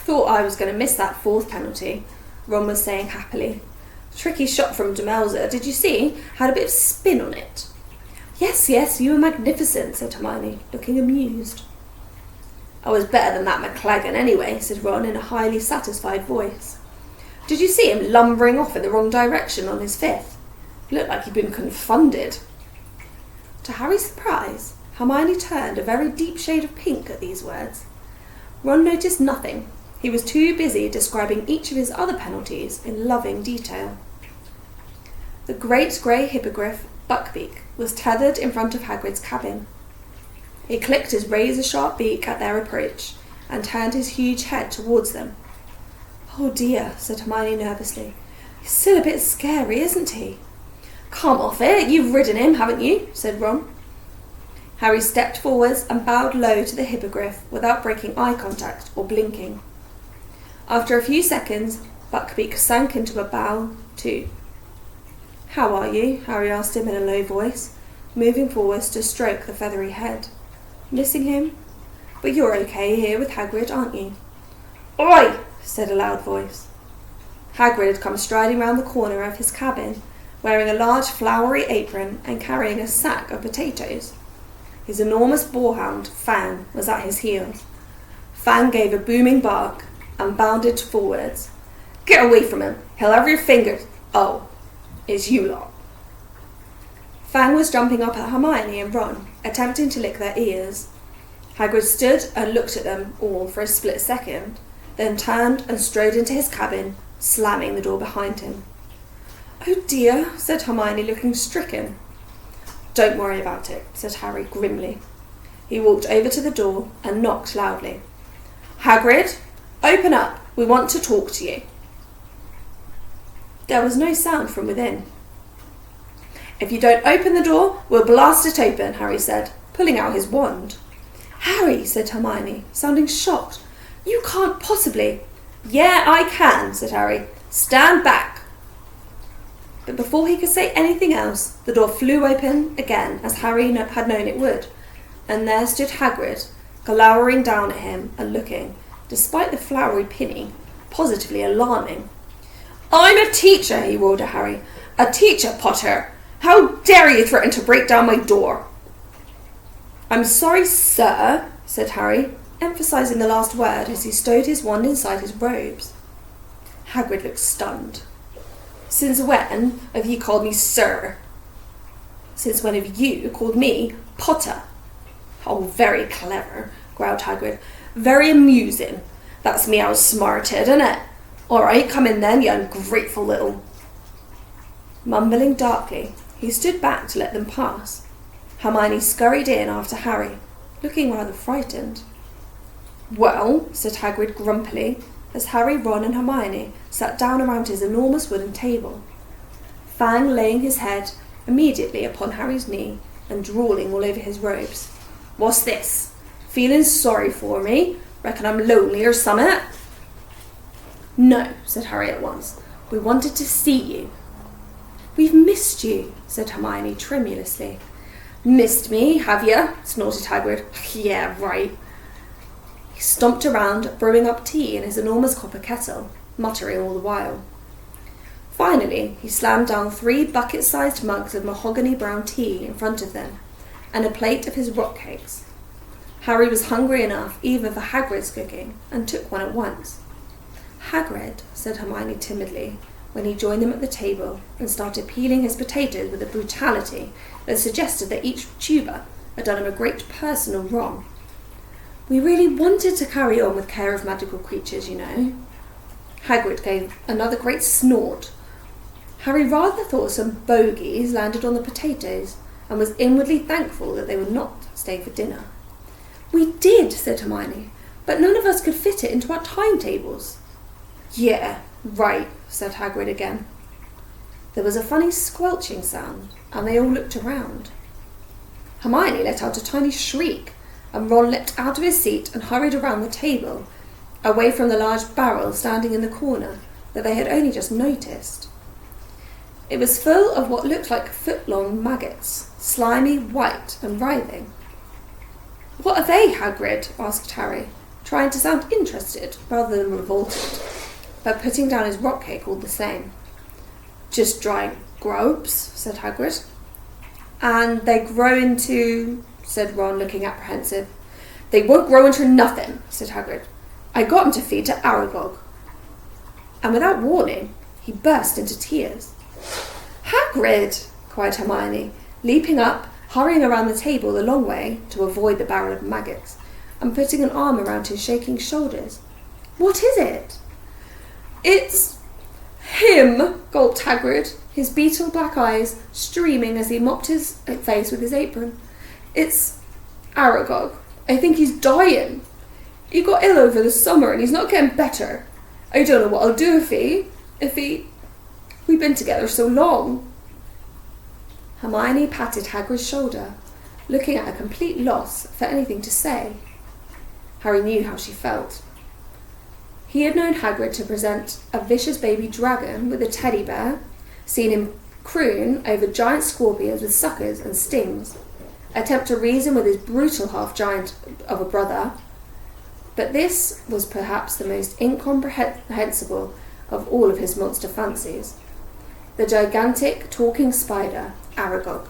Thought I was going to miss that fourth penalty, Ron was saying happily. Tricky shot from Demelza, did you see? Had a bit of spin on it. Yes, you were magnificent, said Hermione, looking amused. I was better than that McLaggen anyway, said Ron in a highly satisfied voice. Did you see him lumbering off in the wrong direction on his fifth? He looked like he'd been confounded. To Harry's surprise, Hermione turned a very deep shade of pink at these words. Ron noticed nothing. He was too busy describing each of his other penalties in loving detail. The great grey hippogriff, Buckbeak, was tethered in front of Hagrid's cabin. He clicked his razor-sharp beak at their approach and turned his huge head towards them. Oh dear, said Hermione nervously. He's still a bit scary, isn't he? Come off it, you've ridden him, haven't you? Said Ron. Harry stepped forwards and bowed low to the hippogriff without breaking eye contact or blinking. After a few seconds, Buckbeak sank into a bow too. How are you? Harry asked him in a low voice, moving forwards to stroke the feathery head. Missing him? But you're okay here with Hagrid, aren't you? Oi! Said a loud voice. Hagrid had come striding round the corner of his cabin, wearing a large flowery apron and carrying a sack of potatoes. His enormous boarhound, Fang, was at his heels. Fang gave a booming bark and bounded forwards. Get away from him! He'll have your fingers. Oh, it's you lot. Fang was jumping up at Hermione and Ron, attempting to lick their ears. Hagrid stood and looked at them all for a split second, then turned and strode into his cabin, slamming the door behind him. Oh dear, said Hermione, looking stricken. Don't worry about it, said Harry grimly. He walked over to the door and knocked loudly. Hagrid, open up. We want to talk to you. There was no sound from within. If you don't open the door, we'll blast it open, Harry said, pulling out his wand. Harry, said Hermione, sounding shocked. You can't possibly. Yeah, I can, said Harry. Stand back. But before he could say anything else, the door flew open again, as Harry had known it would, and there stood Hagrid, glowering down at him and looking, despite the flowery pinny, positively alarming. I'm a teacher, he roared at Harry. A teacher, Potter! How dare you threaten to break down my door? I'm sorry, sir, said Harry, emphasising the last word as he stowed his wand inside his robes. Hagrid looked stunned. Since when have you called me sir? Since when have you called me Potter? Oh, very clever, growled Hagrid. Very amusing. That's me outsmarted, isn't it? All right, come in then, you ungrateful little... Mumbling darkly, he stood back to let them pass. Hermione scurried in after Harry, looking rather frightened. Well, said Hagrid grumpily, as Harry, Ron and Hermione sat down around his enormous wooden table, Fang laying his head immediately upon Harry's knee and drooling all over his robes. What's this? Feeling sorry for me? Reckon I'm lonely or summat? No, said Harry at once. We wanted to see you. We've missed you, said Hermione tremulously. Missed me, have you? Snorted Hagrid. Yeah, right. He stomped around, brewing up tea in his enormous copper kettle, muttering all the while. Finally, he slammed down 3 bucket-sized mugs of mahogany brown tea in front of them, and a plate of his rock cakes. Harry was hungry enough even for Hagrid's cooking, and took one at once. Hagrid, said Hermione timidly, when he joined them at the table and started peeling his potatoes with a brutality that suggested that each tuber had done him a great personal wrong. We really wanted to carry on with care of magical creatures, you know. Hagrid gave another great snort. Harry rather thought some bogies landed on the potatoes, and was inwardly thankful that they were not staying for dinner. We did, said Hermione, but none of us could fit it into our timetables. Yeah, right, said Hagrid again. There was a funny squelching sound, and they all looked around. Hermione let out a tiny shriek, and Ron leapt out of his seat and hurried around the table, away from the large barrel standing in the corner that they had only just noticed. It was full of what looked like foot-long maggots, slimy, white, and writhing. What are they, Hagrid? Asked Harry, trying to sound interested rather than revolted, but putting down his rock cake all the same. "Just dry grubs," said Hagrid. "And they grow into," said Ron, looking apprehensive. "They won't grow into nothing," said Hagrid. "I got 'em to feed to Aragog." And without warning, he burst into tears. "Hagrid!" cried Hermione, leaping up, hurrying around the table the long way to avoid the barrel of maggots, and putting an arm around his shaking shoulders. "What is it?" "It's him," gulped Hagrid, his beetle black eyes streaming as he mopped his face with his apron. "It's Aragog. I think he's dying. He got ill over the summer and he's not getting better. I don't know what I'll do if he... We've been together so long." Hermione patted Hagrid's shoulder, looking at a complete loss for anything to say. Harry knew how she felt. He had known Hagrid to present a vicious baby dragon with a teddy bear, seen him croon over giant scorpions with suckers and stings, attempt to reason with his brutal half-giant of a brother. But this was perhaps the most incomprehensible of all of his monster fancies. The gigantic talking spider, Aragog,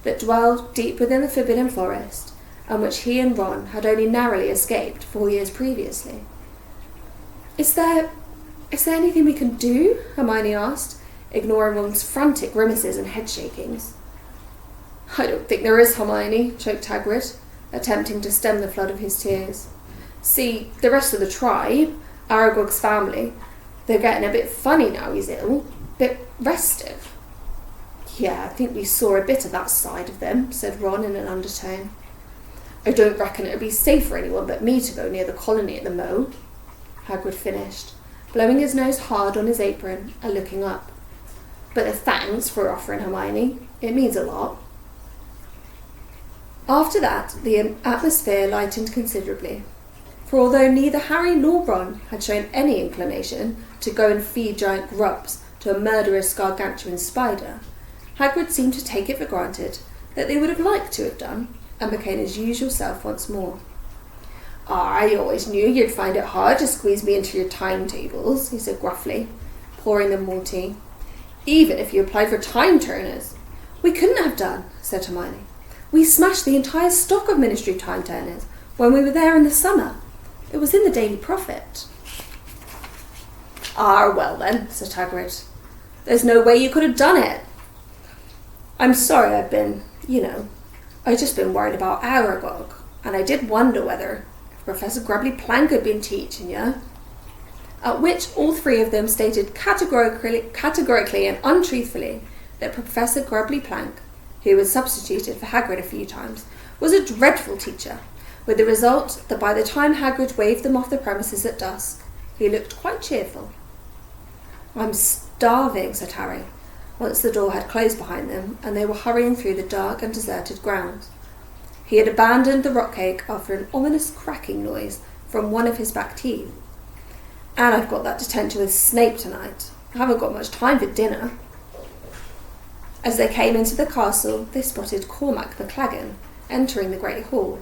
that dwelled deep within the Forbidden Forest, and which he and Ron had only narrowly escaped 4 years previously. Is there anything we can do?" Hermione asked, ignoring Ron's frantic grimaces and head-shakings. "I don't think there is, Hermione," choked Hagrid, attempting to stem the flood of his tears. "See, the rest of the tribe, Aragog's family, they're getting a bit funny now he's ill, bit restive." "Yeah, I think we saw a bit of that side of them," said Ron in an undertone. "I don't reckon it'd be safe for anyone but me to go near the colony at the Mow," Hagrid finished, blowing his nose hard on his apron and looking up. "But a thanks for offering, Hermione. It means a lot." After that, the atmosphere lightened considerably, for although neither Harry nor Ron had shown any inclination to go and feed giant grubs to a murderous gargantuan spider, Hagrid seemed to take it for granted that they would have liked to have done, and became his usual self once more. "I always knew you'd find it hard to squeeze me into your timetables," he said gruffly, pouring them more tea. "Even if you applied for time turners." "We couldn't have done," said Hermione. "We smashed the entire stock of Ministry time turners when we were there in the summer. It was in the Daily Prophet." "Ah, well then," said Hagrid. "There's no way you could have done it. I'm sorry I've been, I've just been worried about Aragog, and I did wonder whether Professor Grubbly Plank had been teaching you." At which all three of them stated categorically and untruthfully that Professor Grubbly Plank, who had substituted for Hagrid a few times, was a dreadful teacher, with the result that by the time Hagrid waved them off the premises at dusk, he looked quite cheerful. "I'm starving," said Harry, once the door had closed behind them and they were hurrying through the dark and deserted grounds. He had abandoned the rock cake after an ominous cracking noise from one of his back teeth. "And I've got that detention with Snape tonight. I haven't got much time for dinner." As they came into the castle, they spotted Cormac McLaggen entering the Great Hall.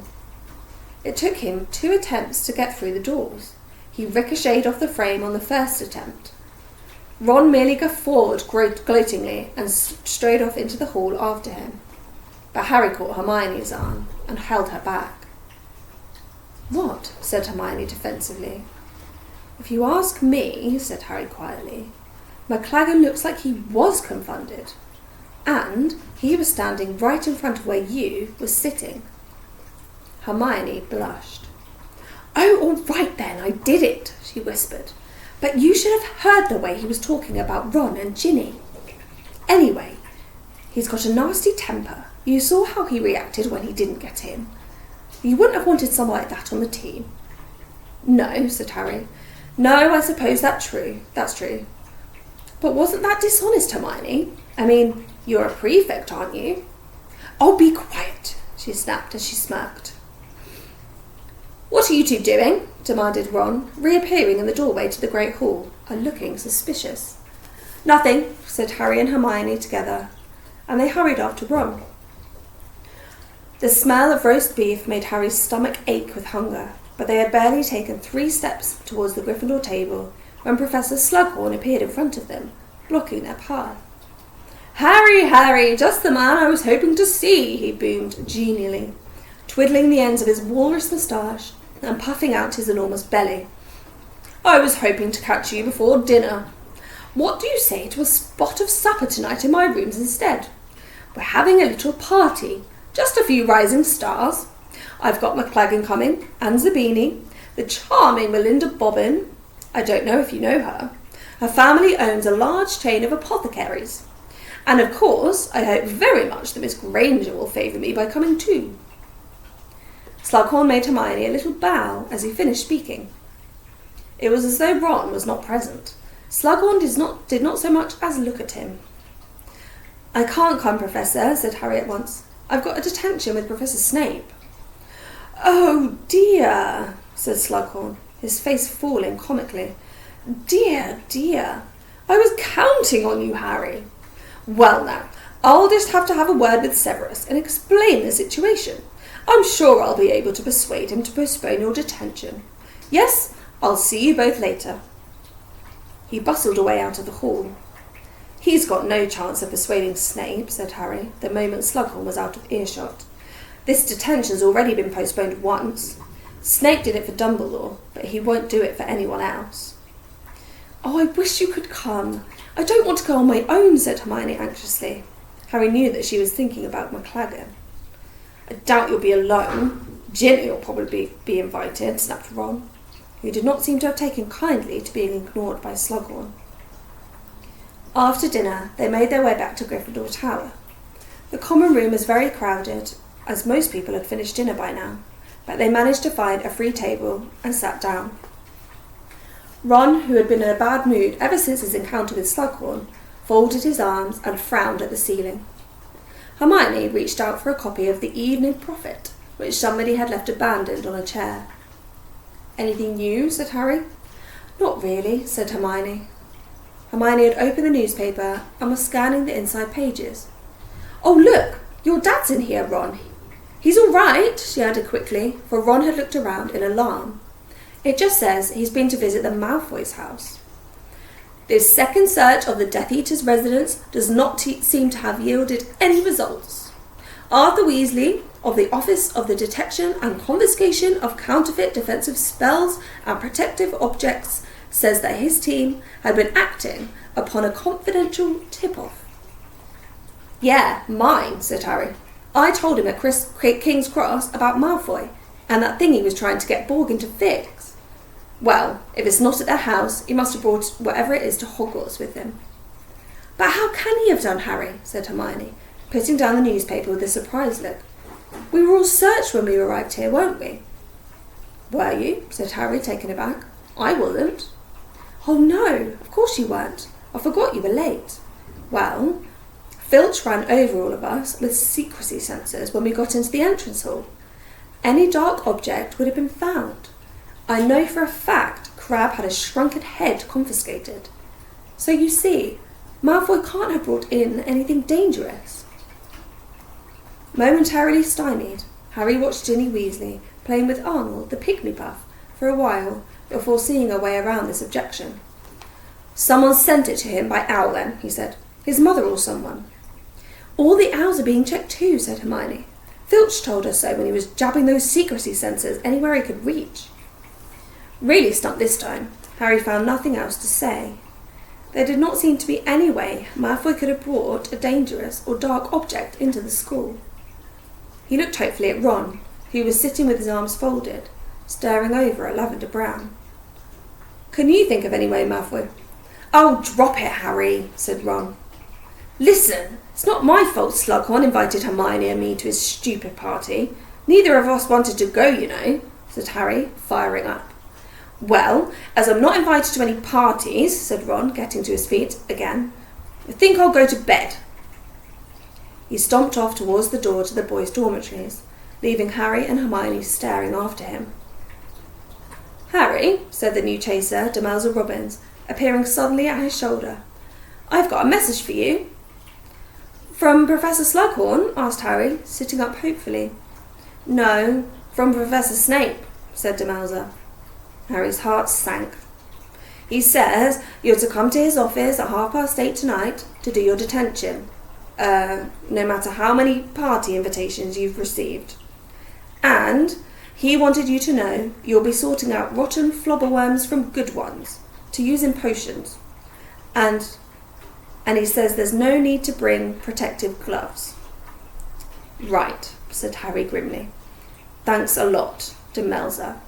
It took him 2 attempts to get through the doors. He ricocheted off the frame on the first attempt. Ron merely guffawed gloatingly and strode off into the hall after him. But Harry caught Hermione's arm and held her back. "What?" said Hermione defensively. "If you ask me," said Harry quietly, "McLaggen looks like he was confounded. And he was standing right in front of where you were sitting." Hermione blushed. "Oh, all right then, I did it," she whispered. "But you should have heard the way he was talking about Ron and Ginny. Anyway, he's got a nasty temper. You saw how he reacted when he didn't get in. You wouldn't have wanted someone like that on the team." "No," said Harry. "No, I suppose that's true. But wasn't that dishonest, Hermione? I mean, you're a prefect, aren't you?" "Oh, be quiet," she snapped as she smirked. "What are you two doing?" demanded Ron, reappearing in the doorway to the Great Hall and looking suspicious. "Nothing," said Harry and Hermione together, and they hurried after Ron. The smell of roast beef made Harry's stomach ache with hunger, but they had barely taken 3 steps towards the Gryffindor table when Professor Slughorn appeared in front of them, blocking their path. "Harry, Harry, just the man I was hoping to see," he boomed genially, twiddling the ends of his walrus moustache and puffing out his enormous belly. "I was hoping to catch you before dinner. What do you say to a spot of supper tonight in my rooms instead? We're having a little party, just a few rising stars. I've got McLaggen coming, and Zabini, the charming Melinda Bobbin. I don't know if you know her. Her family owns a large chain of apothecaries. And of course, I hope very much that Miss Granger will favour me by coming too." Slughorn made Hermione a little bow as he finished speaking. It was as though Ron was not present. Slughorn did not so much as look at him. "I can't come, Professor," said Harry at once. "I've got a detention with Professor Snape." "Oh dear," said Slughorn, his face falling comically. "Dear, dear. I was counting on you, Harry. Well now, I'll just have to have a word with Severus and explain the situation. I'm sure I'll be able to persuade him to postpone your detention. Yes, I'll see you both later." He bustled away out of the hall. "He's got no chance of persuading Snape," said Harry, the moment Slughorn was out of earshot. "This detention's already been postponed once. Snape did it for Dumbledore, but he won't do it for anyone else." "Oh, I wish you could come. I don't want to go on my own," said Hermione anxiously. Harry knew that she was thinking about McLaggen. "I doubt you'll be alone. Ginny will probably be invited," snapped Ron, who did not seem to have taken kindly to being ignored by Slughorn. After dinner, they made their way back to Gryffindor Tower. The common room was very crowded, as most people had finished dinner by now, but they managed to find a free table and sat down. Ron, who had been in a bad mood ever since his encounter with Slughorn, folded his arms and frowned at the ceiling. Hermione reached out for a copy of the Evening Prophet, which somebody had left abandoned on a chair. "Anything new?" said Harry. "Not really," said Hermione. Hermione had opened the newspaper and was scanning the inside pages. "Oh, look! Your dad's in here, Ron. He's all right," she added quickly, for Ron had looked around in alarm. "It just says he's been to visit the Malfoys' house. This second search of the Death Eater's residence does not seem to have yielded any results. Arthur Weasley, of the Office of the Detection and Confiscation of Counterfeit Defensive Spells and Protective Objects, says that his team had been acting upon a confidential tip-off." "Yeah, mine," said Harry. "I told him at King's Cross about Malfoy and that thing he was trying to get Borgin to fix. Well, if it's not at their house, he must have brought whatever it is to Hogwarts with him." "But how can he have done, Harry?" said Hermione, putting down the newspaper with a surprised look. "We were all searched when we arrived here, weren't we?" "Were you?" said Harry, taken aback. "I wasn't." "Oh no, of course you weren't. I forgot you were late. Well, Filch ran over all of us with secrecy sensors when we got into the entrance hall. Any dark object would have been found. I know for a fact Crabbe had a shrunken head confiscated. So you see, Malfoy can't have brought in anything dangerous." Momentarily stymied, Harry watched Ginny Weasley playing with Arnold, the pygmy puff, for a while before seeing a way around this objection. "Someone sent it to him by Owl then," he said. "His mother or someone." "All the owls are being checked too," said Hermione. "Filch told us so when he was jabbing those secrecy sensors anywhere he could reach." Really stumped this time, Harry found nothing else to say. There did not seem to be any way Malfoy could have brought a dangerous or dark object into the school. He looked hopefully at Ron, who was sitting with his arms folded, staring over at Lavender Brown. "Can you think of any way, Malfoy?" "Oh, drop it, Harry," said Ron. "Listen, it's not my fault Slughorn invited Hermione and me to his stupid party. Neither of us wanted to go, you know," said Harry, firing up. "Well, as I'm not invited to any parties," said Ron, getting to his feet again, "I think I'll go to bed." He stomped off towards the door to the boys' dormitories, leaving Harry and Hermione staring after him. "Harry," said the new chaser, Demelza Robbins, appearing suddenly at his shoulder, "I've got a message for you." "From Professor Slughorn?" asked Harry, sitting up hopefully. "No, from Professor Snape," said Demelza. Harry's heart sank. He says you're to come to his office at 8:30 tonight to do your detention, no matter how many party invitations you've received. And he wanted you to know you'll be sorting out rotten flobberworms from good ones to use in potions. And he says there's no need to bring protective gloves. Right, said Harry grimly. Thanks a lot, Demelza.